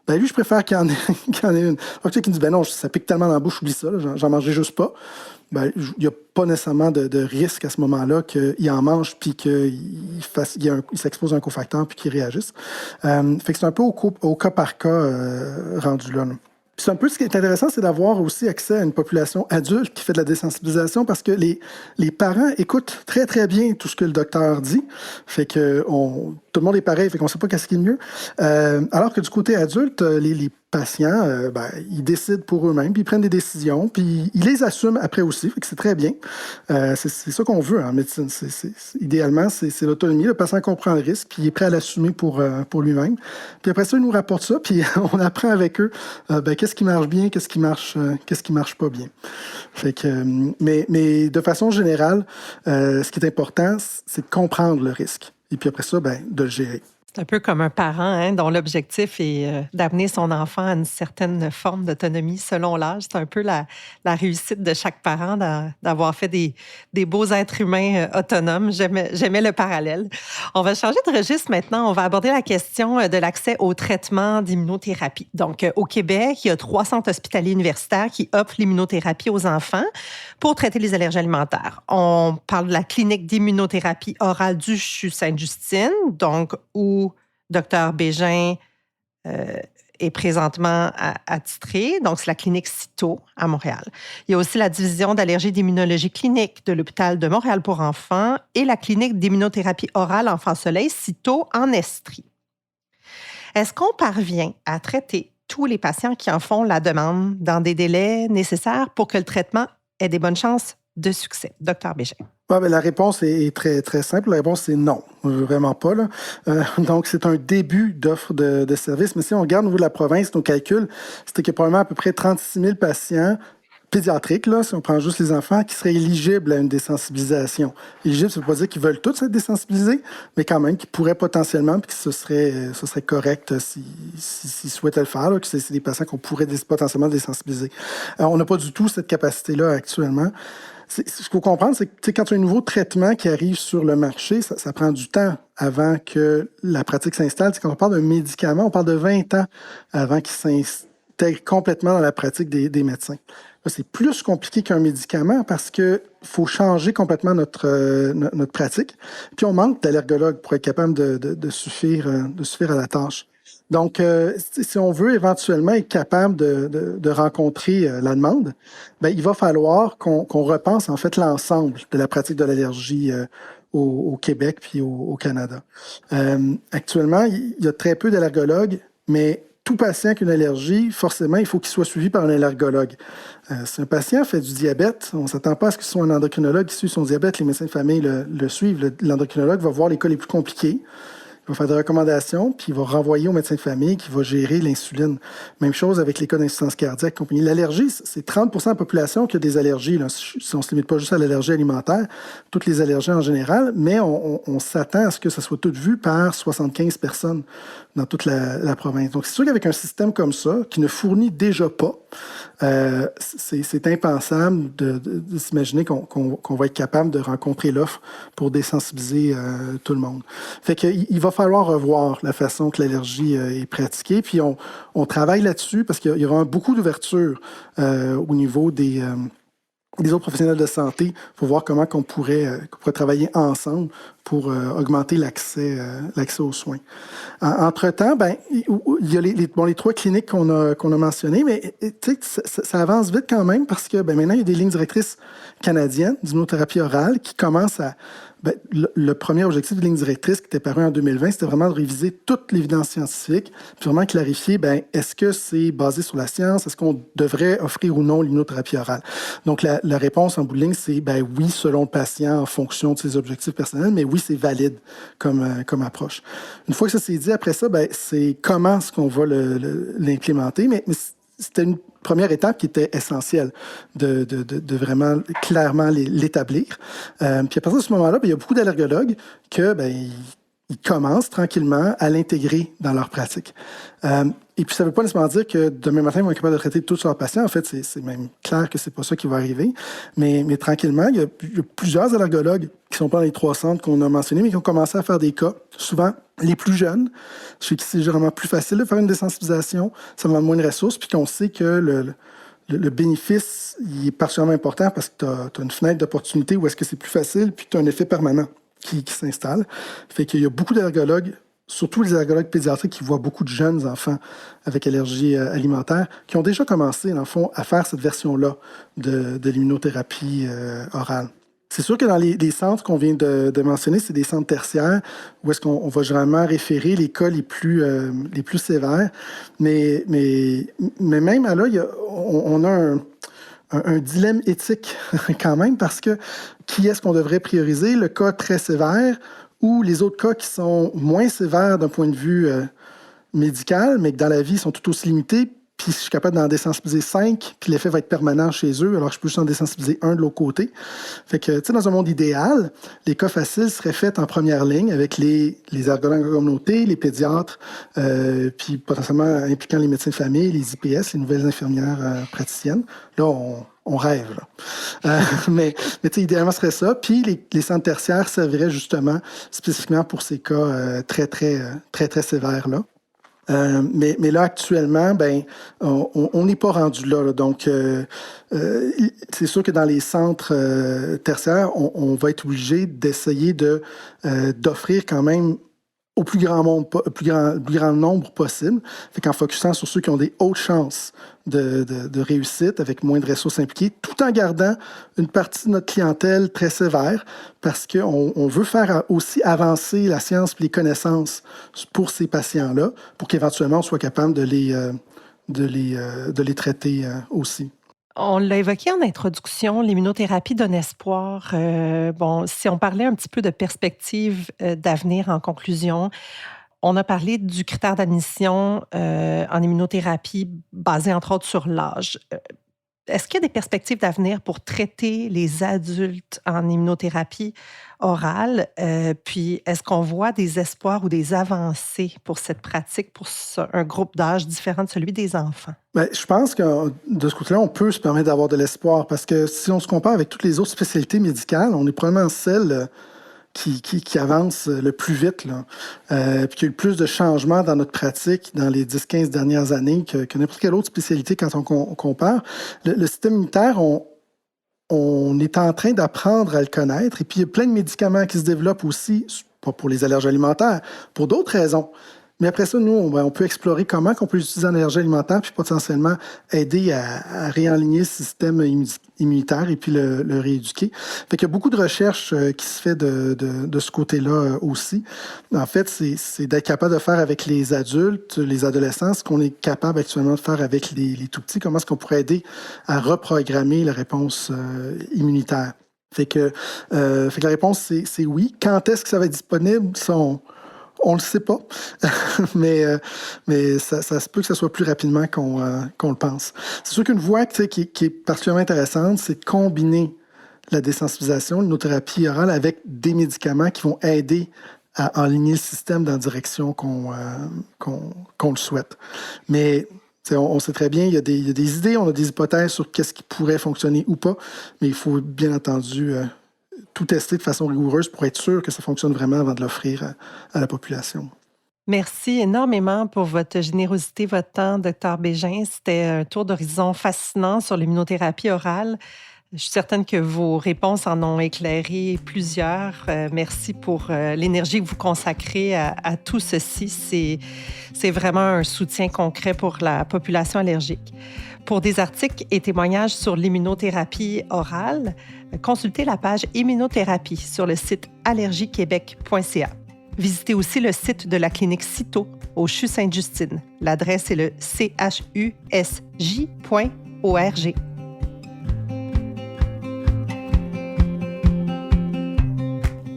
Lui, je préfère qu'il y en ait une. Donc, tu sais, qui me dit, non, ça pique tellement dans la bouche, oublie ça, j'en mangerai juste pas. Il n'y a pas nécessairement de risque à ce moment-là qu'il en mange puis qu'il s'expose à un cofacteur puis qu'il réagisse. Fait que c'est un peu au cas par cas rendu là. Puis c'est un peu ce qui est intéressant, c'est d'avoir aussi accès à une population adulte qui fait de la désensibilisation parce que les parents écoutent très, très bien tout ce que le docteur dit. Fait que tout le monde est pareil, fait qu'on ne sait pas qu'est-ce qui est mieux. Alors que du côté adulte, les patients, ils décident pour eux-mêmes, puis ils prennent des décisions, puis ils les assument après aussi, fait que c'est très bien. C'est ça qu'on veut en médecine. Idéalement, c'est l'autonomie. Le patient comprend le risque, puis il est prêt à l'assumer pour lui-même. Puis après ça, ils nous rapportent ça, puis on apprend avec eux qu'est-ce qui marche bien, qu'est-ce qui marche pas bien. Fait que, mais de façon générale, ce qui est important, c'est de comprendre le risque. Et puis après ça, de le gérer. C'est un peu comme un parent dont l'objectif est d'amener son enfant à une certaine forme d'autonomie selon l'âge. C'est un peu la réussite de chaque parent d'avoir fait des beaux êtres humains autonomes. J'aimais le parallèle. On va changer de registre maintenant. On va aborder la question de l'accès au traitement d'immunothérapie. Donc, au Québec, il y a 3 centres hospitaliers universitaires qui offrent l'immunothérapie aux enfants pour traiter les allergies alimentaires. On parle de la clinique d'immunothérapie orale du CHU Sainte-Justine, donc où Dr Bégin est présentement attitré. Donc, c'est la clinique CITO à Montréal. Il y a aussi la division d'allergie d'immunologie clinique de l'hôpital de Montréal pour enfants et la clinique d'immunothérapie orale enfant-soleil CITO en Estrie. Est-ce qu'on parvient à traiter tous les patients qui en font la demande dans des délais nécessaires pour que le traitement ait des bonnes chances de succès? Dr Bégin. La réponse est très, très simple. La réponse, c'est non. Vraiment pas. Là. Donc, c'est un début d'offre de services. Mais si on regarde au niveau de la province, nos calculs, c'était qu'il y a probablement à peu près 36 000 patients pédiatriques, là, si on prend juste les enfants, qui seraient éligibles à une désensibilisation. Éligibles, ça ne veut pas dire qu'ils veulent tous être désensibilisés, mais quand même, qui pourraient potentiellement, puis que ce serait correct s'ils souhaitaient le faire, là, que c'est des patients qu'on pourrait potentiellement désensibiliser. On n'a pas du tout cette capacité-là actuellement. Ce qu'il faut comprendre, c'est que quand il y a un nouveau traitement qui arrive sur le marché, ça prend du temps avant que la pratique s'installe. Quand on parle d'un médicament, on parle de 20 ans avant qu'il s'intègre complètement dans la pratique des médecins. Là, c'est plus compliqué qu'un médicament parce qu'il faut changer complètement notre pratique. Puis on manque d'allergologues pour être capable de suffire à la tâche. Donc, si on veut éventuellement être capable de rencontrer la demande, il va falloir qu'on repense en fait l'ensemble de la pratique de l'allergie au Québec puis au Canada. Actuellement, il y a très peu d'allergologues, mais tout patient qui a une allergie, forcément, il faut qu'il soit suivi par un allergologue. Si un patient fait du diabète, on ne s'attend pas à ce que ce soit un endocrinologue qui suit son diabète. Les médecins de famille le suivent. L'endocrinologue va voir les cas les plus compliqués. Il va faire des recommandations, puis il va renvoyer au médecin de famille qui va gérer l'insuline. Même chose avec les cas d'insuffisance cardiaque. Compagnie. L'allergie, c'est 30 % de la population qui a des allergies. Là. Si on ne se limite pas juste à l'allergie alimentaire, toutes les allergies en général, mais on s'attend à ce que ça soit tout vu par 75 personnes dans toute la province. Donc, c'est sûr qu'avec un système comme ça, qui ne fournit déjà pas, c'est impensable de s'imaginer qu'on va être capable de rencontrer l'offre pour désensibiliser tout le monde. Fait qu'il va falloir revoir la façon que l'allergie est pratiquée, puis on travaille là-dessus parce qu'il y aura beaucoup d'ouverture au niveau des autres professionnels de santé pour voir comment on pourrait travailler ensemble pour augmenter l'accès aux soins. Entre-temps, il y a les 3 cliniques qu'on a mentionnées, mais ça avance vite quand même parce que maintenant, il y a des lignes directrices canadiennes d'immunothérapie orale qui commencent à... le premier objectif de ligne directrice qui était paru en 2020, c'était vraiment de réviser toute l'évidence scientifique, puis vraiment clarifier, est-ce que c'est basé sur la science? Est-ce qu'on devrait offrir ou non l'immunothérapie orale? Donc, la réponse en bout de ligne, c'est oui, selon le patient, en fonction de ses objectifs personnels, mais oui, c'est valide comme approche. Une fois que ça s'est dit, après ça, c'est comment est-ce qu'on va l'implémenter, mais c'était une première étape qui était essentielle de vraiment clairement l'établir. Puis à partir de ce moment-là, il y a beaucoup d'allergologues que ils commencent tranquillement à l'intégrer dans leur pratique. Et puis ça ne veut pas nécessairement dire que demain matin, ils vont être capables de traiter tous leurs patients. En fait, c'est même clair que c'est pas ça qui va arriver. Mais tranquillement, il y a plusieurs allergologues qui sont pas dans les 3 centres qu'on a mentionnés, mais qui ont commencé à faire des cas, souvent les plus jeunes, ceux qui c'est généralement plus facile de faire une désensibilisation, ça demande moins de ressources, puis qu'on sait que le bénéfice il est particulièrement important parce que tu as une fenêtre d'opportunité où est-ce que c'est plus facile, puis tu as un effet permanent qui s'installe. Fait qu'il y a beaucoup d'allergologues, surtout les allergologues pédiatriques qui voient beaucoup de jeunes enfants avec allergie alimentaire, qui ont déjà commencé, dans le fond, à faire cette version-là de l'immunothérapie orale. C'est sûr que dans les centres qu'on vient de mentionner, c'est des centres tertiaires où est-ce qu'on va généralement référer les cas les plus sévères. Mais même à là, on a un dilemme éthique quand même parce que qui est-ce qu'on devrait prioriser? Le cas très sévère ou les autres cas qui sont moins sévères d'un point de vue médical, mais que dans la vie sont tout aussi limités, puis je suis capable d'en désensibiliser 5, puis l'effet va être permanent chez eux, alors je peux juste en désensibiliser 1 de l'autre côté. Fait que, tu sais, dans un monde idéal, les cas faciles seraient faits en première ligne avec les ergologues en communauté, les pédiatres, puis potentiellement impliquant les médecins de famille, les IPS, les nouvelles infirmières praticiennes. Là, on rêve, là. Mais tu sais, idéalement, ce serait ça. Puis les centres tertiaires serviraient justement spécifiquement pour ces cas très sévères, là. Mais là, actuellement, on n'est pas rendu là. Donc, c'est sûr que dans les centres tertiaires, on va être obligé d'essayer d'offrir quand même au plus grand nombre possible. Fait qu'en focusant sur ceux qui ont des hautes chances de réussite avec moins de ressources impliquées, tout en gardant une partie de notre clientèle très sévère parce qu'on veut faire aussi avancer la science et les connaissances pour ces patients-là pour qu'éventuellement on soit capable de les traiter aussi. On l'a évoqué en introduction, l'immunothérapie donne espoir. Si on parlait un petit peu de perspective d'avenir en conclusion, on a parlé du critère d'admission en immunothérapie basé entre autres sur l'âge. Est-ce qu'il y a des perspectives d'avenir pour traiter les adultes en immunothérapie orale? Puis, est-ce qu'on voit des espoirs ou des avancées pour cette pratique, pour un groupe d'âge différent de celui des enfants? Je pense que de ce côté-là, on peut se permettre d'avoir de l'espoir parce que si on se compare avec toutes les autres spécialités médicales, on est probablement celle qui avance le plus vite, là. Puis qu'il y a eu le plus de changements dans notre pratique dans les 10-15 dernières années que n'importe quelle autre spécialité quand on compare. Le système immunitaire, on est en train d'apprendre à le connaître. Et puis, il y a plein de médicaments qui se développent aussi, pas pour les allergies alimentaires, pour d'autres raisons. Mais après ça, nous, on peut explorer comment on peut utiliser en allergie alimentaire puis potentiellement aider à réaligner le système immunitaire et puis le rééduquer. Fait qu'il y a beaucoup de recherches qui se fait de ce côté-là aussi. En fait, c'est d'être capable de faire avec les adultes, les adolescents, ce qu'on est capable actuellement de faire avec les tout-petits. Comment est-ce qu'on pourrait aider à reprogrammer la réponse immunitaire? Fait que la réponse, c'est oui. Quand est-ce que ça va être disponible? On le sait pas, mais ça se peut que ce soit plus rapidement qu'on le pense. C'est sûr qu'une voie qui est particulièrement intéressante, c'est de combiner la désensibilisation, l'immunothérapie orale avec des médicaments qui vont aider à enligner le système dans la direction qu'on le souhaite. Mais on sait très bien, il y a des idées, on a des hypothèses sur qu'est-ce qui pourrait fonctionner ou pas, mais il faut bien entendu tout tester de façon rigoureuse pour être sûr que ça fonctionne vraiment avant de l'offrir à la population. Merci énormément pour votre générosité, votre temps, Dr. Bégin. C'était un tour d'horizon fascinant sur l'immunothérapie orale. Je suis certaine que vos réponses en ont éclairé plusieurs. Merci pour l'énergie que vous consacrez à tout ceci. C'est vraiment un soutien concret pour la population allergique. Pour des articles et témoignages sur l'immunothérapie orale, consultez la page Immunothérapie sur le site allergiequebec.ca. Visitez aussi le site de la clinique CITO au CHU Sainte-Justine. L'adresse est le chusj.org.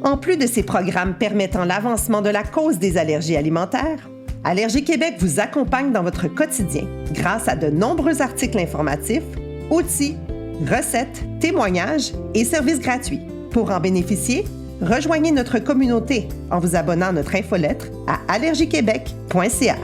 En plus de ces programmes permettant l'avancement de la cause des allergies alimentaires, Allergie Québec vous accompagne dans votre quotidien grâce à de nombreux articles informatifs, outils, recettes, témoignages et services gratuits. Pour en bénéficier, rejoignez notre communauté en vous abonnant à notre infolettre à allergiequebec.ca.